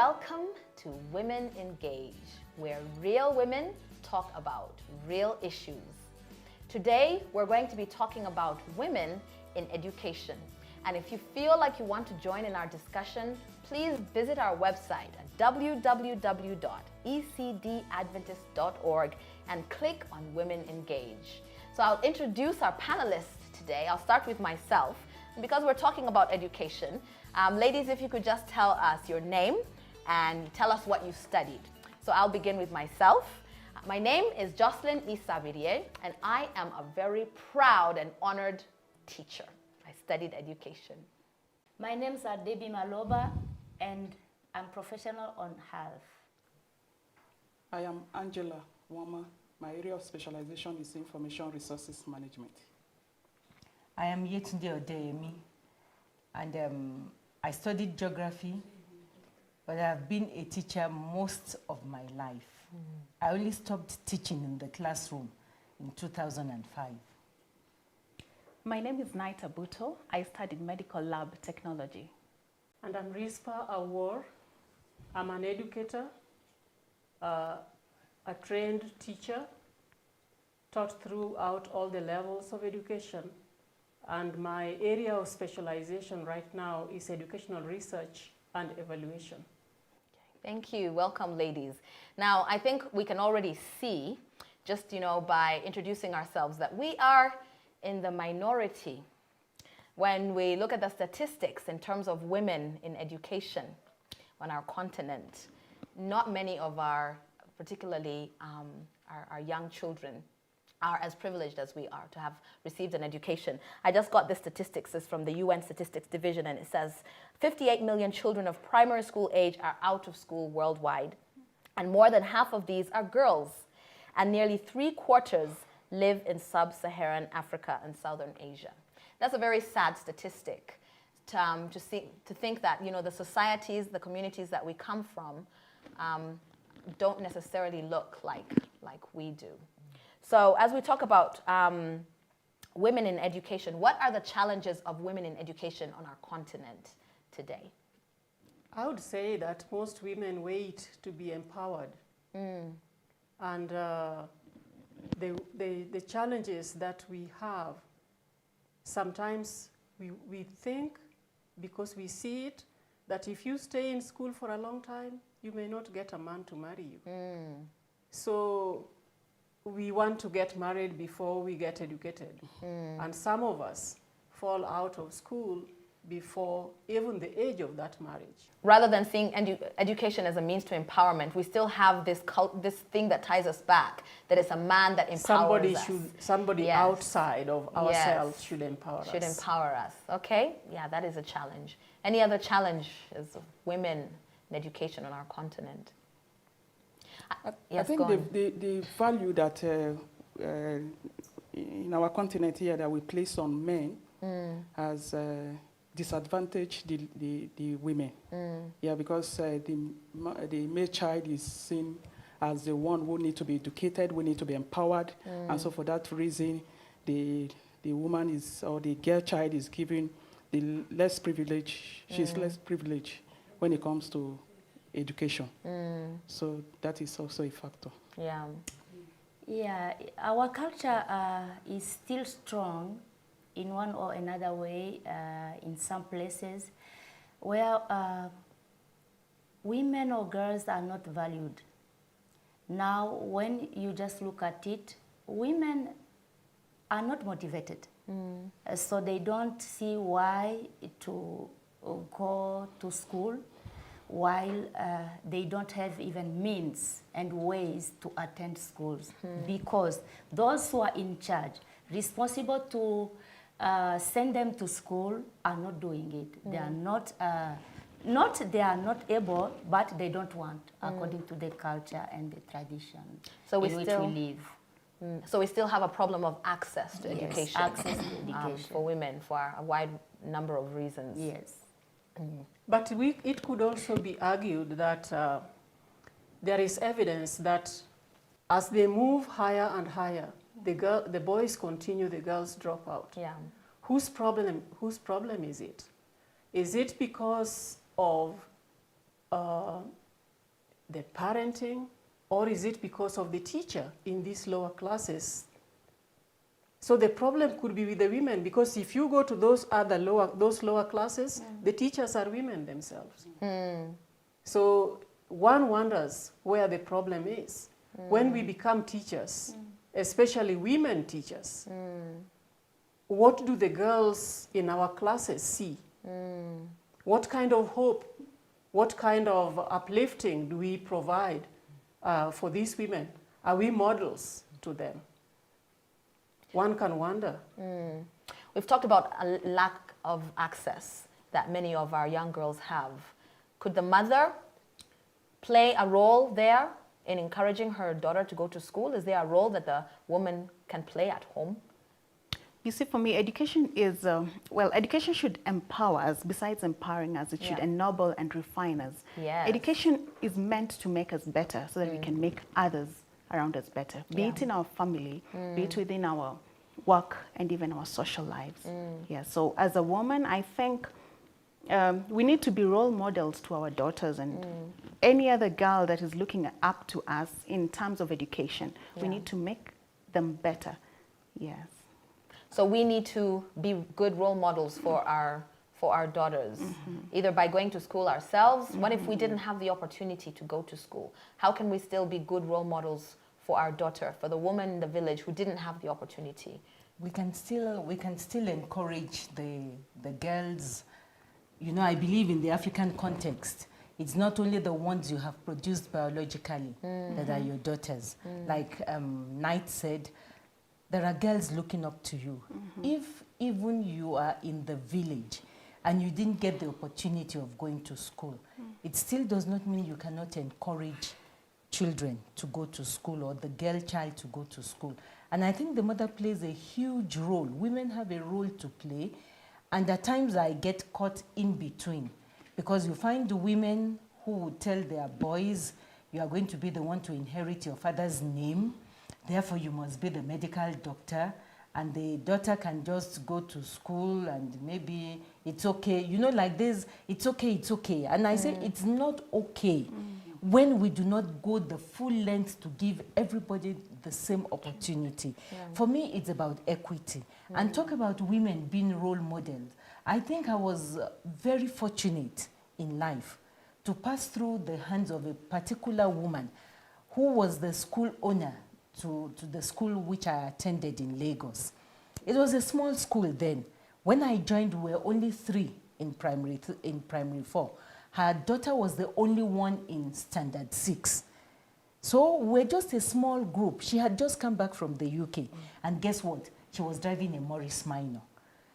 Welcome to Women Engage, where real women talk about real issues. Today, we're going to be talking about women in education. And if you feel like you want to join in our discussion, please visit our website at www.ecdadventist.org and click on Women Engage. So I'll introduce our panelists today. I'll start with myself. And because we're talking about education, ladies, if you could just tell us your name and tell us what you studied. So I'll begin with myself. My name is Jocelyn Isavirie, and I am a very proud and honored teacher. I studied education. My name is Debbie Maloba, and I'm professional on health. I am Angela Wama. My area of specialization is information resources management. I am Yetunde Odeyemi, and I studied geography, but I've been a teacher most of my life. I only stopped teaching in the classroom in 2005. My name is Naita Buto. I studied medical lab technology. And I'm Rispa Awor. I'm an educator, a trained teacher, taught throughout all the levels of education. And my area of specialization right now is educational research and evaluation. Thank you. Welcome, ladies. Now, I think we can already see, just by introducing ourselves, that we are in the minority when we look at the statistics in terms of women in education on our continent. Not many of our, particularly our young children, are as privileged as we are to have received an education. I just got the statistics. It's from the UN Statistics Division, and it says 58 million children of primary school age are out of school worldwide, and more than half of these are girls, and nearly 3/4 live in sub-Saharan Africa and Southern Asia. That's a very sad statistic to think that the societies, the communities that we come from don't necessarily look like we do. So as we talk about women in education, what are the challenges of women in education on our continent today? I would say that most women wait to be empowered. And the challenges that we have, sometimes we think, because we see it, that if you stay in school for a long time, you may not get a man to marry you. So we want to get married before we get educated. And some of us fall out of school before even the age of that marriage. Rather than seeing education as a means to empowerment, we still have this thing that ties us back, that it's a man that empowers us. Somebody Yes. outside of ourselves should empower us. Should empower us. Okay? Yeah, that is a challenge. Any other challenges of women in education on our continent? I think the value that in our continent here that we place on men has disadvantaged the women. Yeah, because the male child is seen as the one who needs to be educated, who needs to be empowered, and so for that reason, the woman is, or the girl child is given the less privilege. She's less privileged when it comes to education. So that is also a factor. Yeah. Yeah, our culture is still strong in one or another way in some places where women or girls are not valued. Now, when you just look at it, women are not motivated. So they don't see why to go to school, while they don't have even means and ways to attend schools, because those who are in charge, responsible to send them to school, are not doing it. They are they are not able, but they don't want, according to the culture and the tradition in which we live. So we still have a problem of access to Yes, education, access to education. For women for a wide number of reasons. Yes. But it could also be argued that there is evidence that as they move higher and higher, the boys continue, the girls drop out. Yeah. Whose problem is it? Is it because of the parenting, or is it because of the teacher in these lower classes? So the problem could be with the women, because if you go to those lower classes, the teachers are women themselves. So one wonders where the problem is. When we become teachers, especially women teachers, what do the girls in our classes see? What kind of hope, what kind of uplifting do we provide for these women? Are we models to them? One can wonder. We've talked about a lack of access that many of our young girls have. Could the mother play a role there in encouraging her daughter to go to school? Is there a role that the woman can play at home? You see, for me, education is, well, education should empower us. Besides empowering us, it should ennoble and refine us. Yes. Education is meant to make us better so that we can make others around us better, be it in our family, be it within our work and even our social lives. Yeah, so as a woman, I think we need to be role models to our daughters and any other girl that is looking up to us in terms of education. We need to make them better. Yes. So we need to be good role models for our daughters, either by going to school ourselves. What if we didn't have the opportunity to go to school? How can we still be good role models for our daughter, for the woman in the village who didn't have the opportunity? We can still encourage the girls. You know, I believe in the African context, it's not only the ones you have produced biologically that are your daughters. Like Knight said, there are girls looking up to you. If even you are in the village and you didn't get the opportunity of going to school, it still does not mean you cannot encourage children to go to school or the girl child to go to school. And I think the mother plays a huge role. Women have a role to play. And at times I get caught in between, because you find the women who would tell their boys, you are going to be the one to inherit your father's name, therefore you must be the medical doctor, and the daughter can just go to school and maybe it's okay. You know, like this, it's okay, it's okay. And I say it's not okay when we do not go the full length to give everybody the same opportunity. For me, it's about equity. And talk about women being role models. I think I was very fortunate in life to pass through the hands of a particular woman who was the school owner to the school which I attended in Lagos. It was a small school then. When I joined, we were only 3 in primary 4. Her daughter was the only one in standard 6. So we're just a small group. She had just come back from the UK. And guess what? She was driving a Morris Minor.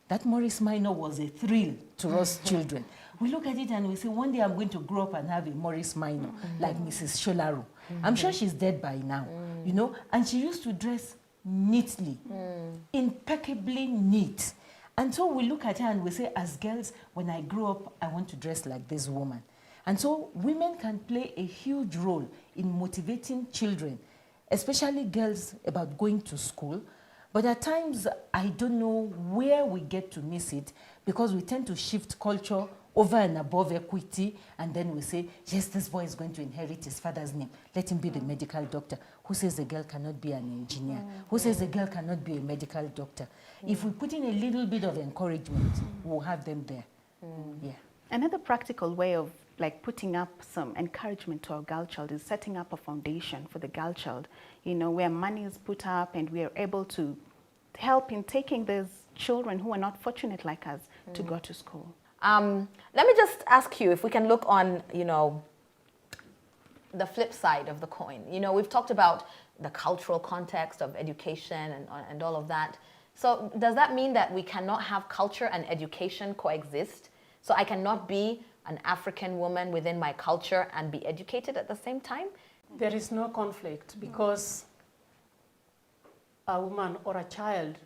That Morris Minor was a thrill to us children. We look at it and we say, one day I'm going to grow up and have a Morris Minor like Mrs. Sholaro. I'm sure she's dead by now, you know. And she used to dress neatly, impeccably neat. And so we look at her and we say, as girls, when I grow up, I want to dress like this woman. And so women can play a huge role in motivating children, especially girls, about going to school. But at times, I don't know where we get to miss it, because we tend to shift culture over and above equity, and then we say, yes, this boy is going to inherit his father's name. Let him be the medical doctor. Who says a girl cannot be an engineer? Who says a girl cannot be a medical doctor? If we put in a little bit of encouragement, we'll have them there. Yeah. Another practical way of like putting up some encouragement to our girl child is setting up a foundation for the girl child, you know, where money is put up and we are able to help in taking these children who are not fortunate like us to go to school. Let me just ask you if we can look on, you know, the flip side of the coin. You know, we've talked about the cultural context of education and all of that. So does that mean that we cannot have culture and education coexist? So I cannot be an African woman within my culture and be educated at the same time? There is no conflict, because a woman or a child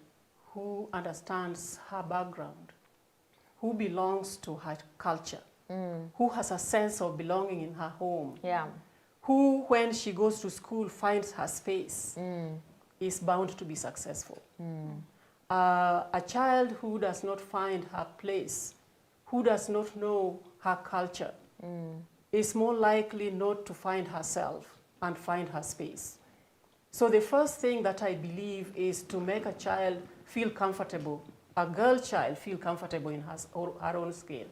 who understands her background, who belongs to her culture, who has a sense of belonging in her home, who, when she goes to school, finds her space, is bound to be successful. A child who does not find her place, who does not know her culture, is more likely not to find herself and find her space. So the first thing that I believe is to make a child feel comfortable, a girl child feel comfortable in her own skin.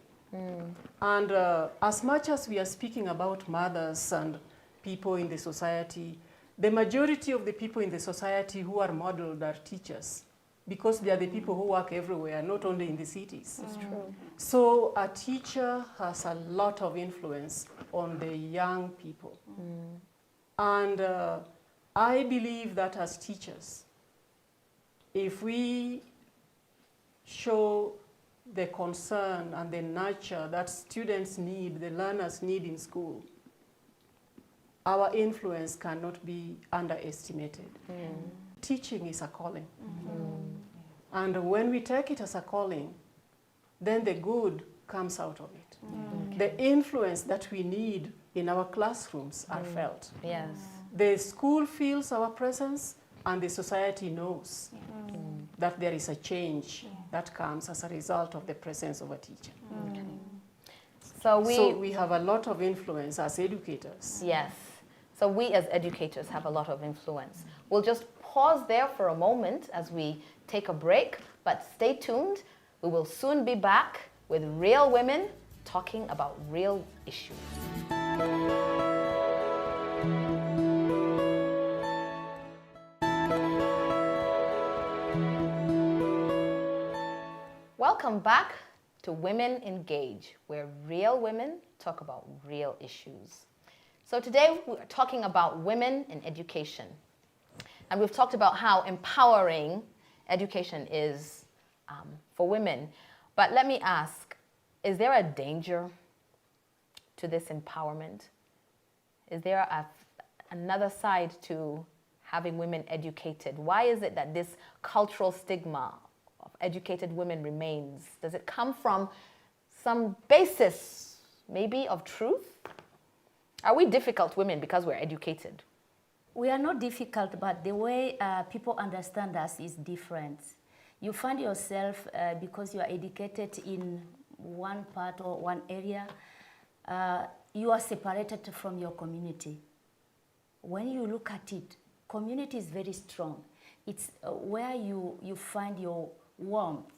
And as much as we are speaking about mothers and people in the society, the majority of the people in the society who are modeled are teachers, because they are the people who work everywhere, not only in the cities. That's true. So a teacher has a lot of influence on the young people. And I believe that as teachers, if we show the concern and the nurture that students need, the learners need in school, our influence cannot be underestimated. Teaching is a calling. And when we take it as a calling, then the good comes out of it. The influence that we need in our classrooms are felt. Yes. The school feels our presence, and the society knows that there is a change that comes as a result of the presence of a teacher. So we have a lot of influence as educators. Yes. So we as educators have a lot of influence. We'll just pause there for a moment as we take a break, but stay tuned. We will soon be back with real women talking about real issues. Welcome back to Women Engage, where real women talk about real issues. So today we're talking about women in education. And we've talked about how empowering education is for women. But let me ask, is there a danger to this empowerment? Is there another side to having women educated? Why is it that this cultural stigma of educated women remains? Does it come from some basis, maybe, of truth? Are we difficult women because we're educated? We are not difficult, but the way people understand us is different. You find yourself, because you are educated in one part or one area, you are separated from your community. When you look at it, community is very strong. It's where you find your warmth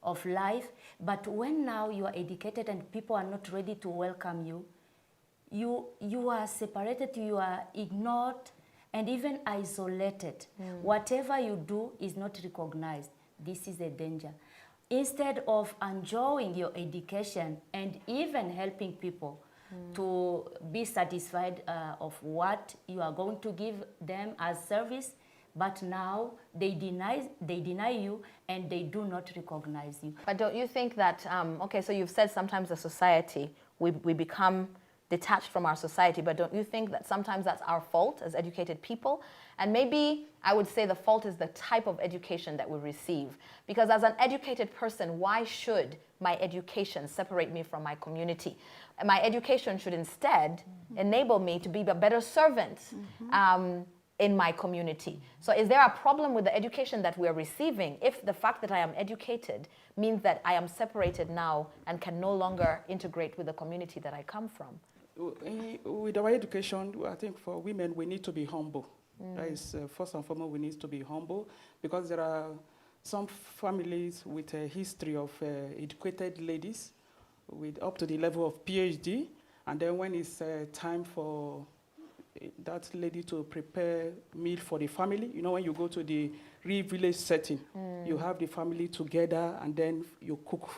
of life. But when now you are educated and people are not ready to welcome you, you are separated, you are ignored, and even isolated. Whatever you do is not recognized. This is a danger. Instead of enjoying your education and even helping people to be satisfied of what you are going to give them as service, but now they deny you and they do not recognize you. But don't you think that, okay, so you've said sometimes the society, we become detached from our society, but don't you think that sometimes that's our fault as educated people? And maybe I would say the fault is the type of education that we receive. Because as an educated person, why should my education separate me from my community? My education should instead enable me to be a better servant in my community. So is there a problem with the education that we're receiving if the fact that I am educated means that I am separated now and can no longer integrate with the community that I come from? With our education, I think for women, we need to be humble. That is, first and foremost, we need to be humble, because there are some families with a history of educated ladies with up to the level of PhD, and then when it's time for that lady to prepare meal for the family, you know, when you go to the real village setting, you have the family together, and then you cook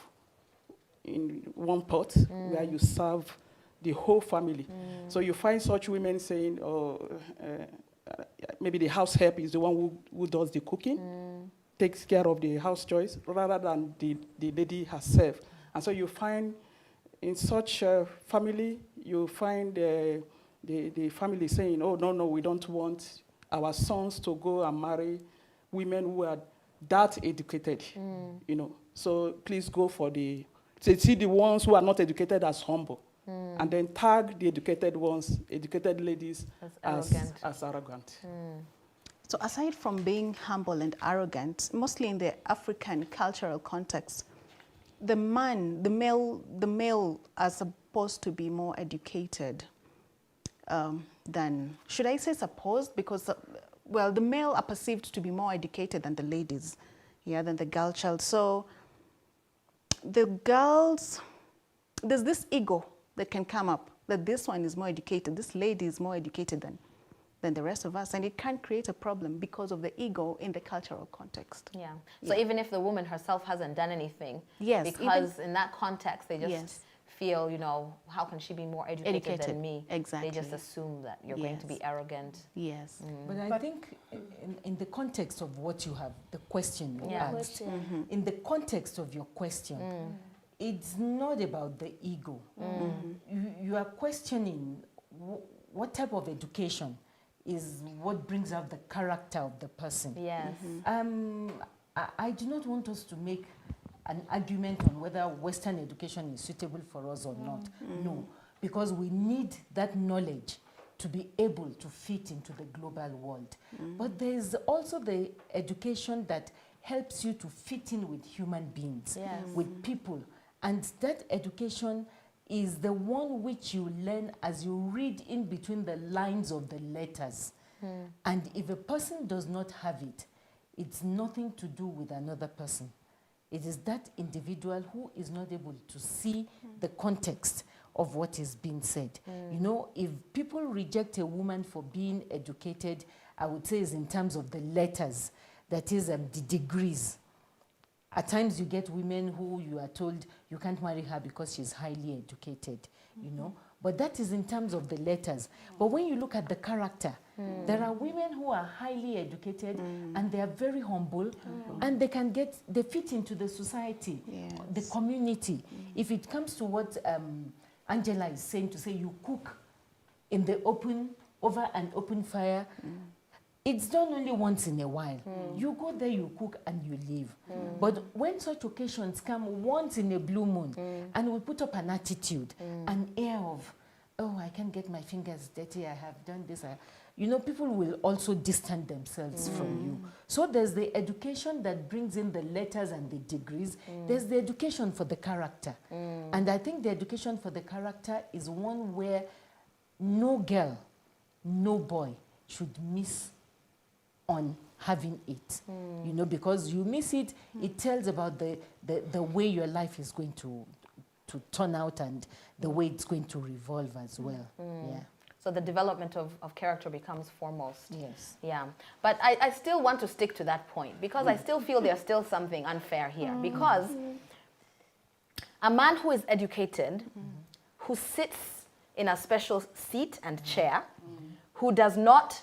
in one pot where you serve the whole family. So you find such women saying, maybe the house help is the one who does the cooking, takes care of the house chores, rather than the lady herself. And so you find in such a family, you find the family saying, oh, no, we don't want our sons to go and marry women who are that educated, you know. So please go for see the ones who are not educated as humble. And then tag the educated ones, educated ladies, as arrogant. So aside from being humble and arrogant, mostly in the African cultural context, the male as a supposed to be more educated than, should I say supposed? Because, well, the male are perceived to be more educated than the ladies, yeah, than the girl child. So the girls, there's this ego that can come up, that this one is more educated, this lady is more educated than the rest of us, and it can create a problem because of the ego in the cultural context. Yeah. So even if the woman herself hasn't done anything, yes, because in that context they just yes, feel, you know, how can she be more educated than me? Exactly. They just assume that you're going to be arrogant. Yes. But I think in the context of what you have, the question you asked, in the context of your question, it's not about the ego. You are questioning what type of education is what brings out the character of the person. Yes. I do not want us to make an argument on whether Western education is suitable for us or not. No, because we need that knowledge to be able to fit into the global world. But there's also the education that helps you to fit in with human beings, with people. And that education is the one which you learn as you read in between the lines of the letters. And if a person does not have it, it's nothing to do with another person. It is that individual who is not able to see the context of what is being said. You know, if people reject a woman for being educated, I would say is in terms of the letters, that is the degrees. At times you get women who you are told you can't marry her because she's highly educated, you know. But that is in terms of the letters. But when you look at the character, there are women who are highly educated and they are very humble and they fit into the society, the community. If it comes to what Angela is saying, to say you cook in the open, over an open fire, it's done only once in a while. You go there, you cook, and you leave. But when such occasions come once in a blue moon, and we put up an attitude, an air of, oh, I can't get my fingers dirty, I have done this. You know, people will also distance themselves from you. So there's the education that brings in the letters and the degrees. There's the education for the character. And I think the education for the character is one where no girl, no boy should miss on having it, you know, because you miss it, it tells about the way your life is going to turn out and the way it's going to revolve as well. Yeah. So the development of character becomes foremost. Yes. Yeah. But I still want to stick to that point because I still feel there's still something unfair here. Because a man who is educated, who sits in a special seat and chair, who does not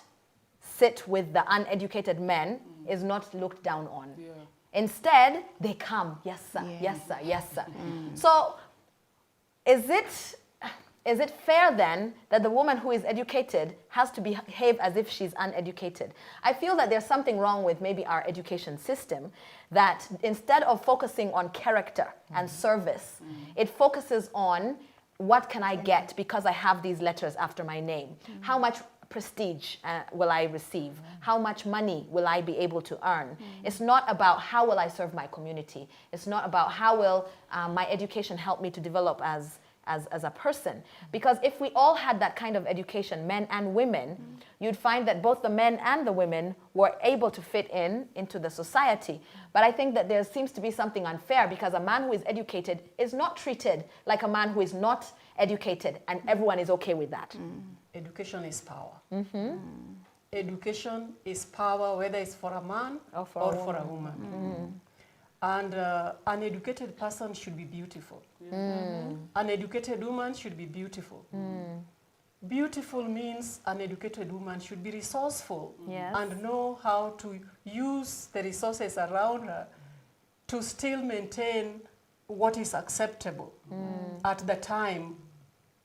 sit with the uneducated men, is not looked down on. Yeah. Instead, they come, yes sir, yes sir, yes sir. So is it fair then that the woman who is educated has to behave as if she's uneducated? I feel that there's something wrong with maybe our education system, that instead of focusing on character and service, it focuses on what can I get because I have these letters after my name? How much prestige will I receive? How much money will I be able to earn? It's not about how will I serve my community. It's not about how will my education help me to develop as a person. Because if we all had that kind of education, men and women, you'd find that both the men and the women were able to fit into the society. But I think that there seems to be something unfair because a man who is educated is not treated like a man who is not educated, and everyone is okay with that. Education is power. Education is power, whether it's for a man or for a woman. And an educated person should be beautiful. An educated woman should be beautiful. Beautiful means an educated woman should be resourceful and know how to use the resources around her to still maintain what is acceptable at the time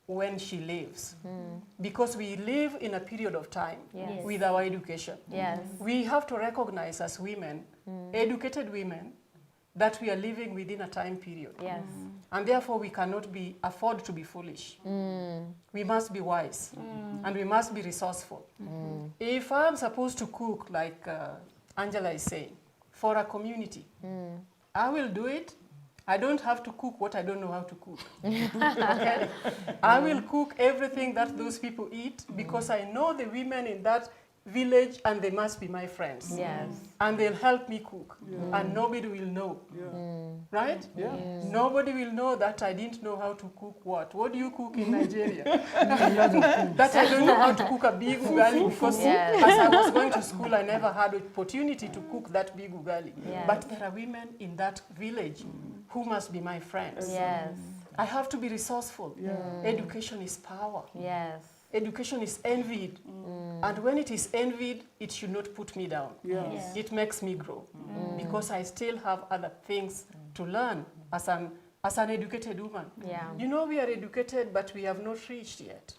when she lives. Because we live in a period of time with our education. We have to recognize as women, educated women, that we are living within a time period. And therefore we cannot afford to be foolish. We must be wise and we must be resourceful. If I'm supposed to cook, like Angela is saying, for a community, I will do it I don't have to cook what I don't know how to cook. Okay? I will cook everything that those people eat because I know the women in that village and they must be my friends. Yes. And they'll help me cook. And nobody will know. Right? Nobody will know that I didn't know how to cook what. What do you cook in Nigeria? That I don't know how to cook a big ugali because Yes. as I was going to school, I never had opportunity to cook that big ugali. Yes. But there are women in that village who must be my friends. Yes. I have to be resourceful. Education is power. Yes. Education is envied. And when it is envied, it should not put me down. Yes. It makes me grow because I still have other things to learn as an educated woman. Yeah. You know, we are educated, but we have not reached yet.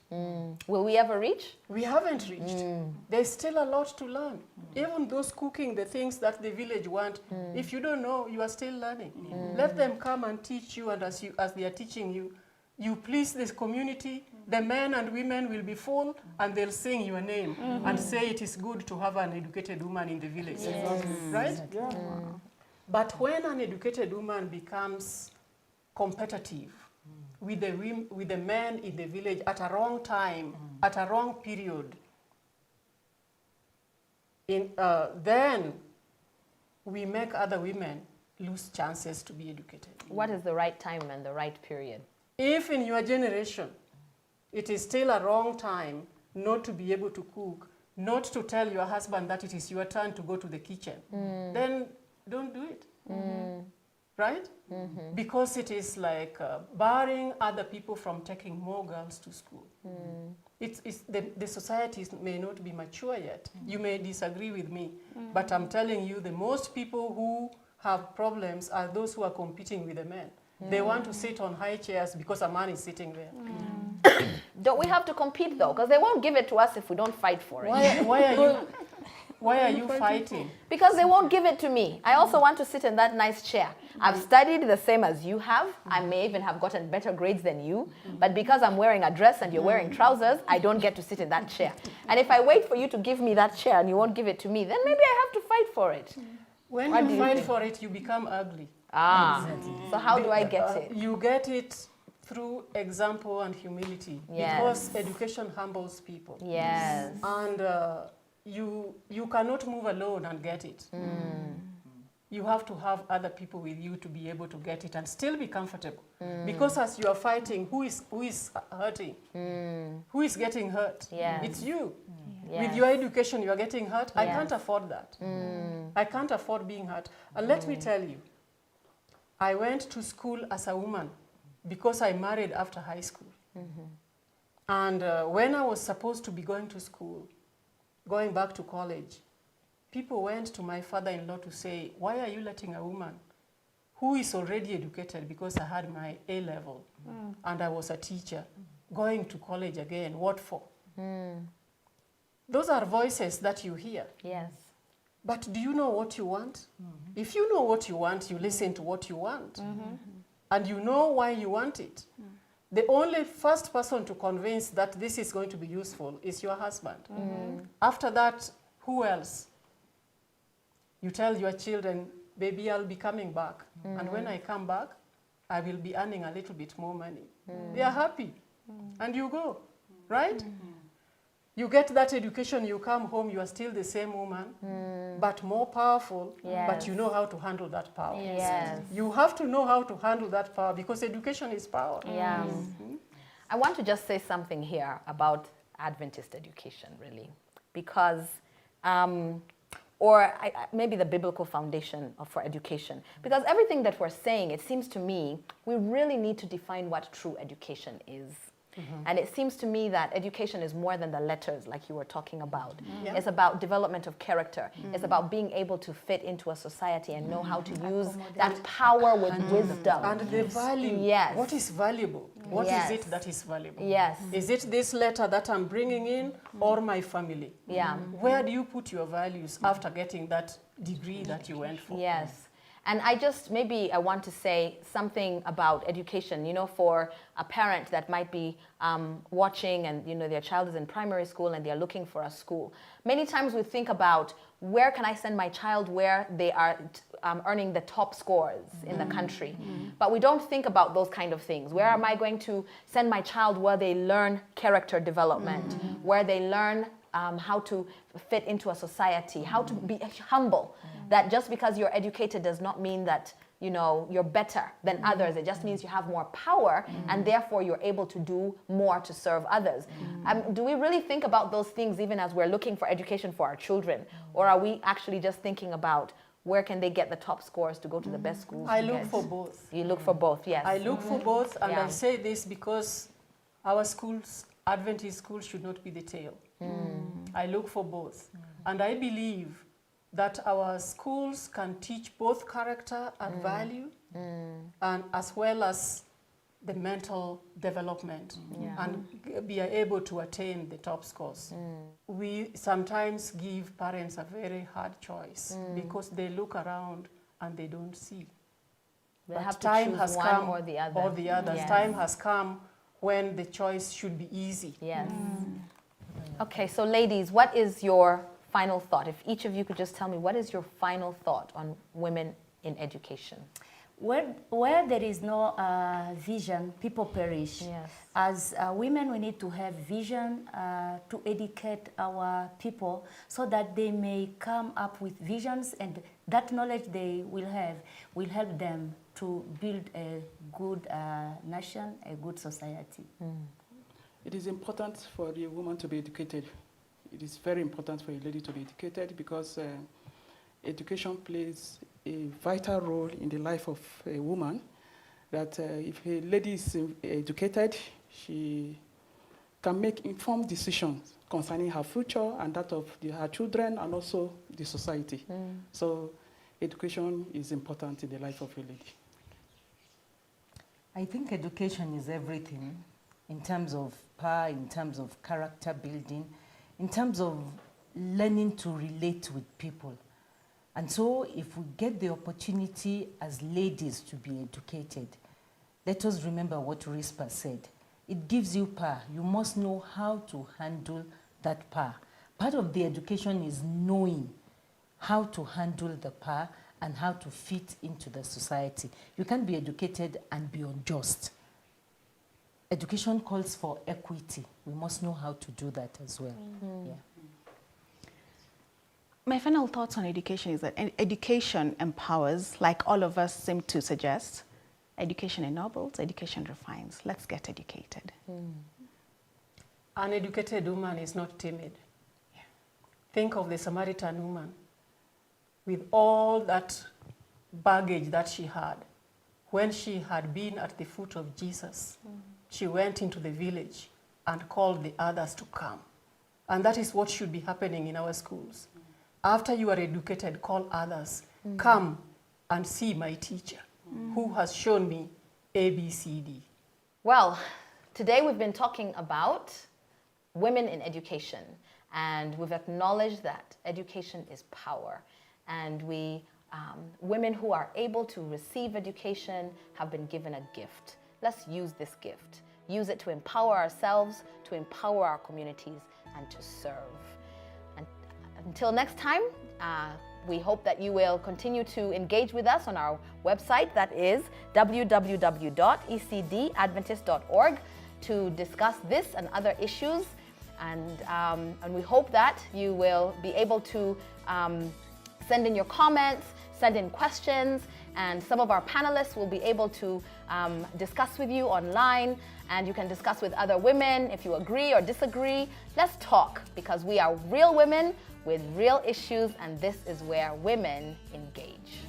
Will we ever reach? We haven't reached. There's still a lot to learn. Even those cooking, the things that the village want, if you don't know, you are still learning. Let them come and teach you, and as they are teaching you, you please this community. The men and women will be full, and they'll sing your name and say it is good to have an educated woman in the village. Right? But when an educated woman becomes competitive with the men in the village at a wrong time, at a wrong period, then we make other women lose chances to be educated. What is the right time and the right period? If in your generation it is still a wrong time not to be able to cook, not to tell your husband that it is your turn to go to the kitchen, then don't do it. Right? Because it is like barring other people from taking more girls to school. The society may not be mature yet. You may disagree with me, but I'm telling you, the most people who have problems are those who are competing with the men. They want to sit on high chairs because a man is sitting there. Don't we have to compete though? Because they won't give it to us if we don't fight for it. Why are you fighting? Because they won't give it to me. I also want to sit in that nice chair. I've studied the same as you have. I may even have gotten better grades than you. But because I'm wearing a dress and you're wearing trousers, I don't get to sit in that chair. And if I wait for you to give me that chair and you won't give it to me, then maybe I have to fight for it. When you fight for it, you become ugly. So how do I get it? You get it through example and humility. Yes. Because education humbles people. Yes. And you cannot move alone and get it. You have to have other people with you to be able to get it and still be comfortable. Because as you are fighting, who is hurting? Who is getting hurt? Yes. It's you. Yes. With your education, you are getting hurt. I can't afford that. I can't afford being hurt. And let me tell you, I went to school as a woman because I married after high school. And when I was supposed to be going to school, going back to college, people went to my father-in-law to say, why are you letting a woman who is already educated, because I had my A-level and I was a teacher, going to college again, what for? Those are voices that you hear. Yes. But do you know what you want? If you know what you want, you listen to what you want. And you know why you want it. The only first person to convince that this is going to be useful is your husband. After that, who else? You tell your children, baby, I'll be coming back. And when I come back, I will be earning a little bit more money. They are happy. And you go, right? You get that education, you come home, you are still the same woman, but more powerful, but you know how to handle that power. Yes. You have to know how to handle that power because education is power. Yeah. I want to just say something here about Adventist education, really, because, maybe the biblical foundation for education, because everything that we're saying, it seems to me, we really need to define what true education is. And it seems to me that education is more than the letters, like you were talking about. It's about development of character. It's about being able to fit into a society and know how to use that power with wisdom. And the value. Yes. What is valuable? What is it that is valuable? Yes. Is it this letter that I'm bringing in or my family? Yeah. Where do you put your values after getting that degree that you went for? Yes. And I want to say something about education, for a parent that might be watching and, their child is in primary school and they're looking for a school. Many times we think about where can I send my child where they are earning the top scores in the country. But we don't think about those kind of things. Where am I going to send my child where they learn character development, where they learn how to fit into a society, how to be humble, that just because you're educated does not mean that you're better than others. It just means you have more power and therefore you're able to do more to serve others. Do we really think about those things even as we're looking for education for our children? Or are we actually just thinking about where can they get the top scores to go to the best schools? I look for both. You look for both, yes. I look for both, and Yeah. I say this because our schools, Adventist schools, should not be the tail. I look for both. And I believe that our schools can teach both character and value, and as well as the mental development, and be able to attain the top scores. We sometimes give parents a very hard choice because they look around and they don't see. They But have to time choose has one come, or the other. or the others. Yes. Time has come when the choice should be easy. Yes. Okay, so ladies, what is your final thought? If each of you could just tell me, what is your final thought on women in education? Where there is no vision, people perish. Yes. As women, we need to have vision to educate our people so that they may come up with visions, and that knowledge they will have will help them to build a good nation, a good society. It is important for the woman to be educated. It is very important for a lady to be educated because education plays a vital role in the life of a woman. That if a lady is educated, she can make informed decisions concerning her future and that of her children and also the society. So education is important in the life of a lady. I think education is everything in terms of power, in terms of character building, in terms of learning to relate with people. And so if we get the opportunity as ladies to be educated, let us remember what Rispa said. It gives you power. You must know how to handle that power. Part of the education is knowing how to handle the power and how to fit into the society. You can't be educated and be unjust. Education calls for equity. We must know how to do that as well. Yeah. My final thoughts on education is that education empowers, like all of us seem to suggest. Education ennobles, education refines. Let's get educated. An educated woman is not timid. Think of the Samaritan woman with all that baggage that she had. When she had been at the foot of Jesus, she went into the village and called the others to come. And that is what should be happening in our schools. After you are educated, call others. Come and see my teacher who has shown me A, B, C, D. Well, today we've been talking about women in education, and we've acknowledged that education is power, and women who are able to receive education have been given a gift. Let's use this gift. Use it to empower ourselves, to empower our communities, and to serve. And until next time, we hope that you will continue to engage with us on our website, that is www.ecdadventist.org, to discuss this and other issues. And we hope that you will be able to send in your comments, send in questions, and some of our panelists will be able to discuss with you online, and you can discuss with other women if you agree or disagree. Let's talk, because we are real women with real issues, and this is where women engage.